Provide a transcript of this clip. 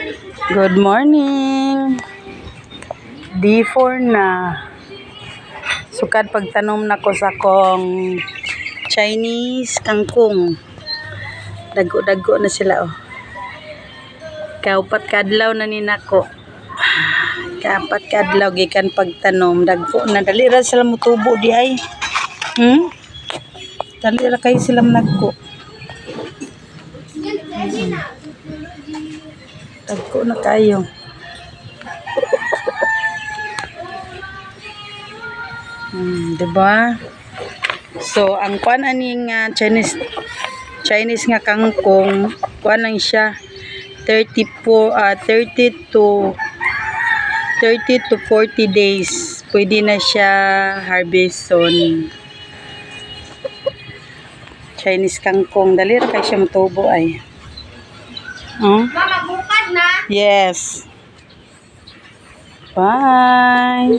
Good morning. D4 na. Sukad pagtanom na ko sa kong Chinese kangkong. Dago-dago na sila oh. Kaupat kadlaw na ni nako. Kaupat kadlaw gikan pagtanom. Dagko na dali ra sila mutubo di ay. Dali ra kay sila nagko. Dagko na kayo. Diba? So, ang kuan aning Chinese nga kangkong, kuan lang siya 30 to 40 days. Pwede na siya harveston. Chinese kangkong, dali ra kay siya mutubo ay. Mama, bukad na. Yes. Bye.